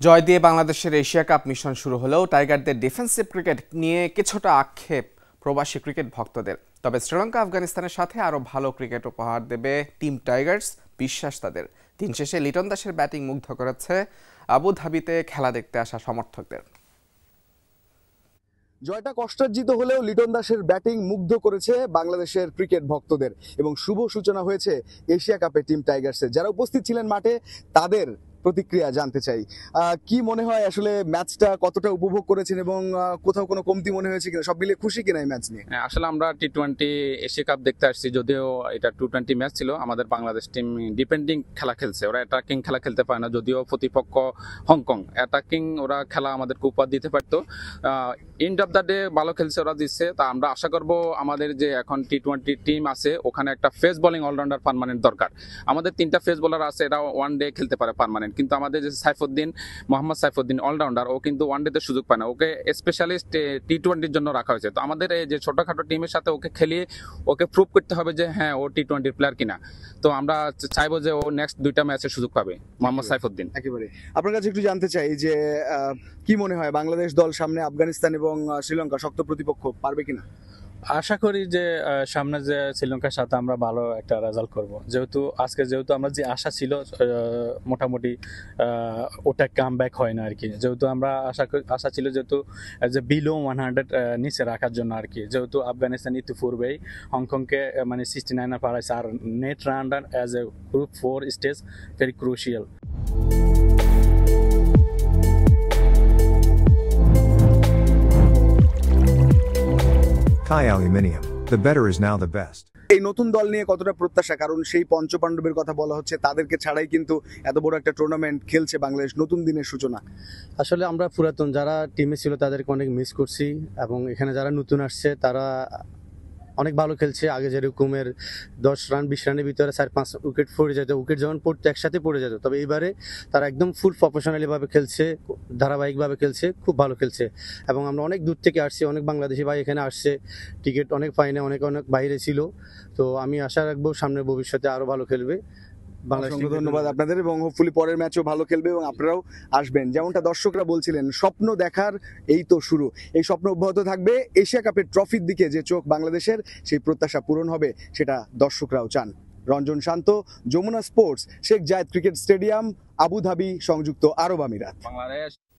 জয় দিয়ে বাংলাদেশের Asia cup mission শুরু হলেও টাইগারদের ডিফেন্সিভ ক্রিকেট নিয়ে কিছুটা আক্ষেপ প্রবাসী ক্রিকেট ভক্তদের। তবে শ্রীলঙ্কা আফগানিস্তানের সাথে আরও ভালো ক্রিকেট উপহার দেবে টিম টাইগার্স, বিশ্বাস তাদের। দিন শেষে লিটন দাসের ব্যাটিং মুগ্ধ করেছে আবুধাবিতে খেলা দেখতে আসা সমর্থকদের। জয়টা কষ্টার্জিত হলেও লিটন দাসের ব্যাটিং মুগ্ধ করেছে বাংলাদেশের ক্রিকেট ভক্তদের এবং শুভ সূচনা হয়েছে এশিয়া কাপে টিম টাইগার্সের। যারা উপস্থিত ছিলেন মাঠে তাদের প্রতিক্রিয়া জানতে চাই। কি মনে হয় আসলে ম্যাচটা কতটা উপভোগ করেছেন এবং কোথাও কোনো কমতি মনে হয়েছে কিনা, সব মিলিয়ে খুশি কিনা এই ম্যাচ নিয়ে? আসলে আমরা টি-20 এশিয়া কাপ দেখতে আসছি, যদিও এটা টি-20 ম্যাচ ছিল। আমাদের বাংলাদেশ টিম ডিপেন্ডিং খেলা খেলছে, ওরা অ্যাটাকিং খেলা খেলতে পারে না। যদিও প্রতিপক্ষ হংকং, অ্যাটাকিং ওরা খেলা আমাদেরকে উপহার দিতে পারতো। এন্ড অফ দ্য ডে ভালো খেলছে, ওরা দিচ্ছে। তা আমরা আশা করব আমাদের যে এখন টি-20 টিম আছে ওখানে একটা ফেস বোলিং অলরাউন্ডার পার্মানেন্ট দরকার। আমাদের 3টা ফেস বোলার আছে, এরা ওয়ান ডে খেলতে পারে পার্মানেন্ট, কিন্তু আমাদের যে মোহাম্মদ সাইফুদ্দিন অলরাউন্ডার, ও কিন্তু ওয়ান ডেতে সুযোগ পায় না। ওকে স্পেশালিস্ট টি-20 জন্য রাখা হয়েছে। তো আমাদের এই যে ছোটখাটো টিমের সাথে ওকে খেলিয়ে ওকে প্রুভ করতে হবে যে হ্যাঁ ও টি-20 প্লেয়ার কিনা। তো আমরা চাইবো যে ও নেক্সট 2টা ম্যাচে সুযোগ পাবে, মোহাম্মদ সাইফুদ্দিন। একেবারে আপনার কাছে একটু জানতে চাই যে কি মনে হয় বাংলাদেশ দল সামনে আফগানিস্তান এবং শ্রীলঙ্কা শক্ত প্রতিপক্ষ পারবে কিনা? আশা করি যে সামনে যে শ্রীলঙ্কার সাথে আমরা ভালো একটা রেজাল্ট করব। যেহেতু আমরা যে আশা ছিল মোটামুটি ওটা কাম ব্যাক হয় না আর কি। যেহেতু আমরা আশা ছিল যেহেতু যে বিলো 100 নিচে রাখার জন্য আর কি। যেহেতু আফগানিস্তান ইতিপূর্বেই হংকংকে মানে 69 পারাইছে, আর net run as a group 4 stage very crucial. Thai Aluminium. The better is now the best. এই নতুন দল নিয়ে কতটা প্রত্যাশা, কারণ সেই পঞ্চপাণ্ডবের কথা বলা হচ্ছে, তাদেরকে ছাড়াই কিন্তু এত বড় একটা টুর্নামেন্ট খেলছে বাংলাদেশ, নতুন দিনের সূচনা। আসলে আমরা পুরাতন যারা টিমে ছিল তাদেরকে অনেক মিস করছি, এবং এখানে যারা নতুন আসছে তারা অনেক ভালো খেলছে। আগে যেরকমের 10 রান 20 রানের ভিতরে 4-5 উইকেট পড়ে যেত, উইকেট যখন পড়তে একসাথে পড়ে যেত, তবে এইবারে তারা একদম ফুল প্রফেশনালি ভাবে খেলছে, ধারাবাহিকভাবে খেলছে, খুব ভালো খেলছে। এবং আমরা অনেক দূর থেকে আসছি, অনেক বাংলাদেশি ভাই এখানে আসছে, টিকিট অনেক পাইনি, অনেক বাইরে ছিল। তো আমি আশা রাখবো সামনের ভবিষ্যতে আরো ভালো খেলবে বাংলাদেশ। ধন্যবাদ আপনাদের, এবং হোপফুলি পরের ম্যাচও ভালো খেলবে এবং আপনারাও আসবেন। যেমনটা দর্শকরা বলছিলেন, স্বপ্ন দেখার এই তো শুরু। এই স্বপ্ন অব্যাহত থাকবে। এশিয়া কাপের ট্রফির দিকে যে চোখ বাংলাদেশের, সেই প্রত্যাশা পূরণ হবে, সেটা দর্শকরাও চান। রঞ্জন শান্ত, যমুনা স্পোর্টস, শেখ জায়েদ ক্রিকেট স্টেডিয়াম, আবুধাবি, সংযুক্ত আরব আমিরাত। বাংলাদেশ।